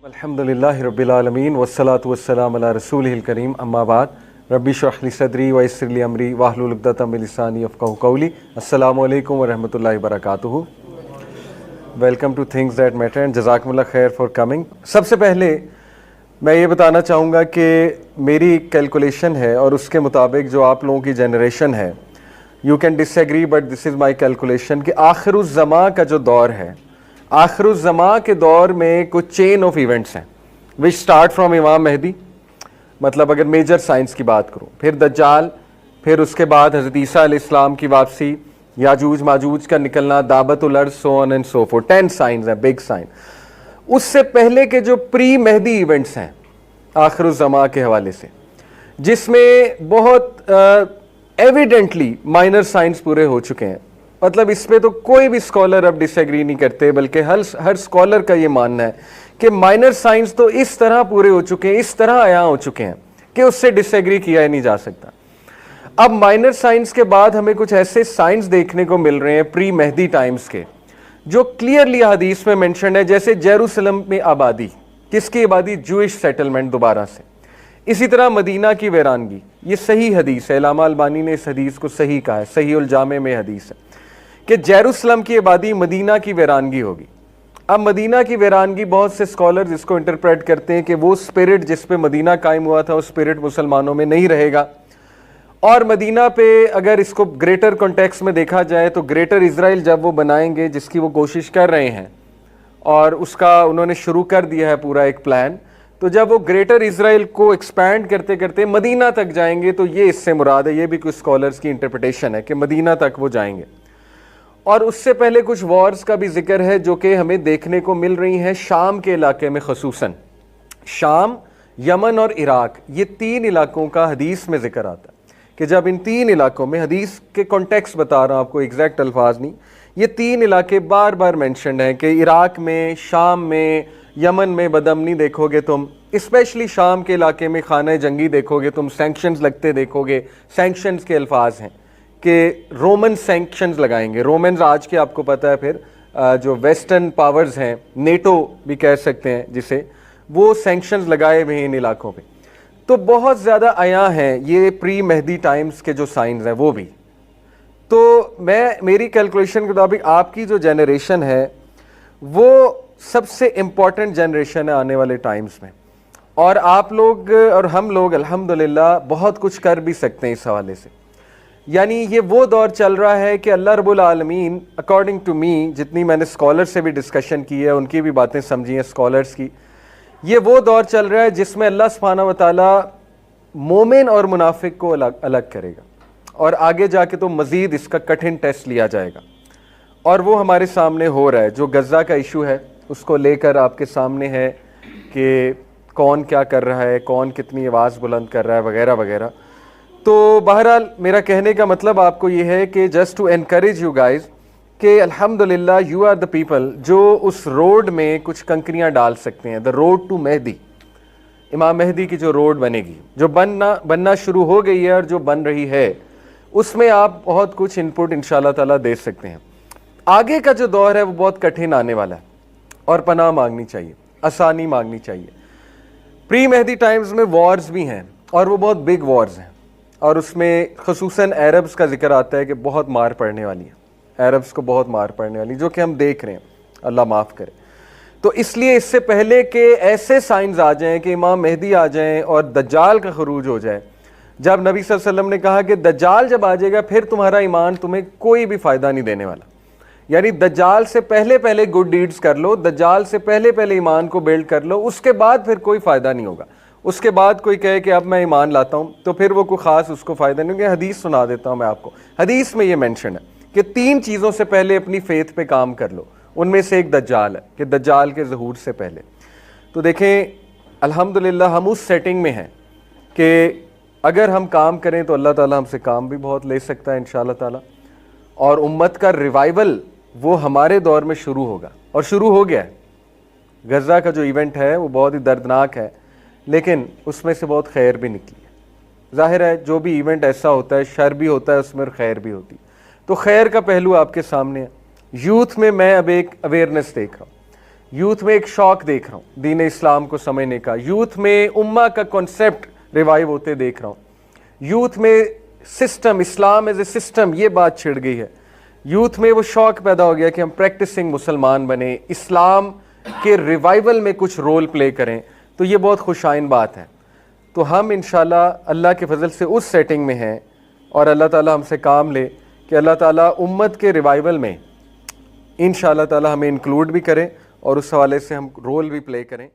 अल्हम्दुलिल्लाहि रब्बिल आलमीन वस्सलातु वस्सलामु अला रसूलिहिल करीम अम्मा बाद रब्बि इश्रह ली सदरी व यस्सिर ली अमरी वाहलुल उक़दतम मिन लिसानी यफ़क़हू क़ौली। अस्सलामु अलैकुम व रहमतुल्लाहि व बरकातुहू। Welcome to things that matter and जज़ाकुमुल्लाह खैर फॉर कमिंग। सबसे पहले मैं ये बताना चाहूँगा कि मेरी कैलकुलेशन है और उसके मुताबिक जो आप लोगों की जनरेशन है, you can disagree but this is my calculation कि आखिरुज़्ज़मा का जो दौर है, आखिरुज़्ज़मा के दौर में कुछ चेन ऑफ इवेंट्स हैं विच स्टार्ट फ्रॉम इमाम मेहदी, मतलब अगर मेजर साइंस की बात करूँ, फिर दज्जाल, फिर उसके बाद हज़रत ईसा अलैहिस्सलाम की वापसी, याजूज माजूज का निकलना, दाबतुल अर्ज़, so on and so fourth. 10 science हैं, बिग साइन। उससे पहले के जो प्री मेहदी इवेंट्स हैं आखिरुज़्ज़मा के हवाले से, जिसमें बहुत एविडेंटली माइनर साइंस पूरे हो चुके हैं, मतलब इस पे तो कोई भी स्कॉलर अब डिसएग्री नहीं करते, बल्कि हर स्कॉलर का ये मानना है कि माइनर साइंस तो इस तरह पूरे हो चुके हैं, इस तरह आया हो चुके हैं कि उससे डिसएग्री किया ही नहीं जा सकता। अब माइनर साइंस के बाद हमें कुछ ऐसे साइंस देखने को मिल रहे हैं प्री मेहदी टाइम्स के, जो क्लियरली हदीस में मेंशन है, जैसे जेरूसलम में आबादी, किसकी आबादी? जूइश सेटलमेंट दोबारा से। इसी तरह मदीना की वीरानगी, ये सही हदीस है, इलामा अलबानी ने इस हदीस को सही कहा है, सही उल जामे में हदीस है कि जेरूसलम की आबादी मदीना की वीरानगी होगी। अब मदीना की वीरानगी बहुत से स्कॉलर्स इसको इंटरप्रेट करते हैं कि वो स्पिरिट जिस पे मदीना कायम हुआ था, वो स्पिरिट मुसलमानों में नहीं रहेगा। और मदीना पे अगर इसको ग्रेटर कॉन्टेक्स्ट में देखा जाए तो ग्रेटर इजराइल जब वो बनाएंगे, जिसकी वो कोशिश कर रहे हैं और उसका उन्होंने शुरू कर दिया है पूरा एक प्लान, तो जब वो ग्रेटर इजराइल को एक्सपैंड करते करते मदीना तक जाएंगे, तो ये इससे मुराद है, ये भी कुछ स्कॉलर्स की इंटरप्रिटेशन है कि मदीना तक वो जाएंगे। और उससे पहले कुछ वॉर्स का भी जिक्र है जो कि हमें देखने को मिल रही हैं शाम के इलाके में, खसूसन शाम, यमन और इराक, ये 3 इलाकों का हदीस में जिक्र आता है कि जब इन 3 इलाकों में, हदीस के कॉन्टेक्स्ट बता रहा हूँ आपको, एग्जैक्ट अल्फाज नहीं, ये 3 इलाके बार बार मेंशन है कि इराक में, शाम में, यमन में बदअमनी देखोगे तुम, स्पेशली शाम के इलाके में खाना जंगी देखोगे तुम, सैंक्शंस लगते देखोगे। सैंक्शंस के अल्फाज हैं कि रोमन सैंक्शंस लगाएंगे। रोमन्स आज के आपको पता है, फिर जो वेस्टर्न पावर्स हैं, नेटो भी कह सकते हैं जिसे, वो सैंक्शंस लगाए हुए हैं इन इलाकों पे। तो बहुत ज़्यादा आया हैं ये प्री मेहदी टाइम्स के जो साइंस हैं वो भी। तो मेरी कैलकुलेशन के मुताबिक आपकी जो जनरेशन है वो सबसे इम्पॉर्टेंट जनरेशन है आने वाले टाइम्स में, और आप लोग और हम लोग अल्हम्दुलिल्लाह बहुत कुछ कर भी सकते हैं इस हवाले से। यानी ये वो दौर चल रहा है कि अल्लाह रब्बुल आलमीन, अकॉर्डिंग टू मी, जितनी मैंने स्कॉलर से भी डिस्कशन की है, उनकी भी बातें समझी हैं स्कॉलर्स की, ये वो दौर चल रहा है जिसमें अल्लाह सुब्हानहू व तआला मोमिन और मुनाफिक को अलग अलग करेगा, और आगे जाके तो मज़ीद इसका कठिन टेस्ट लिया जाएगा, और वो हमारे सामने हो रहा है। जो गज़ा का इशू है उसको लेकर आपके सामने है कि कौन क्या कर रहा है, कौन कितनी आवाज़ बुलंद कर रहा है, वगैरह वगैरह। तो बहरहाल मेरा कहने का मतलब आपको ये है कि just to encourage you guys कि अल्हम्दुलिल्लाह यू आर द पीपल जो उस रोड में कुछ कंकरियां डाल सकते हैं। द रोड टू मेहदी, इमाम मेहदी की जो रोड बनेगी, जो बनना शुरू हो गई है और जो बन रही है, उसमें आप बहुत कुछ इनपुट इंशाल्लाह ताला दे सकते हैं। आगे का जो दौर है वो बहुत कठिन आने वाला है, और पनाह मांगनी चाहिए, आसानी मांगनी चाहिए। प्री मेहदी टाइम्स में वॉर्स भी हैं, और वो बहुत बिग वॉर्स हैं, और उसमें खसूसन अरब्स का जिक्र आता है कि बहुत मार पड़ने वाली है, अरब्स को बहुत मार पड़ने वाली, जो कि हम देख रहे हैं, अल्लाह माफ़ करे। तो इसलिए इससे पहले कि ऐसे साइंस आ जाएं कि इमाम मेहदी आ जाएं और दज्जाल का खरूज हो जाए, जब नबी सल्लल्लाहु अलैहि वसल्लम ने कहा कि दज्जाल जब आ जाएगा फिर तुम्हारा ईमान तुम्हें कोई भी फ़ायदा नहीं देने वाला, यानी दज्जाल से पहले पहले गुड डीड्स कर लो, दज्जाल से पहले पहले ईमान को बिल्ड कर लो, उसके बाद फिर कोई फ़ायदा नहीं होगा। उसके बाद कोई कहे कि अब मैं ईमान लाता हूँ, तो फिर वो कोई ख़ास उसको फ़ायदा नहीं होगा। हदीस सुना देता हूँ मैं आपको, हदीस में ये मेंशन है कि 3 चीज़ों से पहले अपनी फ़ेथ पे काम कर लो, उनमें से एक दज्जाल है, कि दज्जाल के ज़हूर से पहले। तो देखें अल्हम्दुलिल्लाह हम उस सेटिंग में हैं कि अगर हम काम करें तो अल्लाह ताला हमसे काम भी बहुत ले सकता है इंशाअल्लाह ताला, और उम्मत का रिवाइवल वो हमारे दौर में शुरू होगा, और शुरू हो गया है। गज़ा का जो इवेंट है वो बहुत ही दर्दनाक है, लेकिन उसमें से बहुत खैर भी निकली है। ज़ाहिर है जो भी इवेंट ऐसा होता है, शर भी होता है उसमें, खैर भी होती है। तो खैर का पहलू आपके सामने है। यूथ में मैं अब एक अवेयरनेस देख रहा हूँ, यूथ में एक शौक देख रहा हूँ दीन इस्लाम को समझने का, यूथ में उम्मा का कॉन्सेप्ट रिवाइव होते देख रहा हूँ, यूथ में system, Islam as a system, ये बात छिड़ गई है, यूथ में वो शौक पैदा हो गया कि हम प्रैक्टिसिंग मुसलमान बने, इस्लाम के रिवाइवल में कुछ रोल प्ले करें, तो ये बहुत खुशाइन बात है। तो हम इंशाल्लाह अल्लाह के फजल से उस सेटिंग में हैं और अल्लाह ताला हमसे काम ले कि अल्लाह ताला उम्मत के रिवाइवल में इंशाल्लाह ताला हमें इंक्लूड भी करें और उस हवाले से हम रोल भी प्ले करें।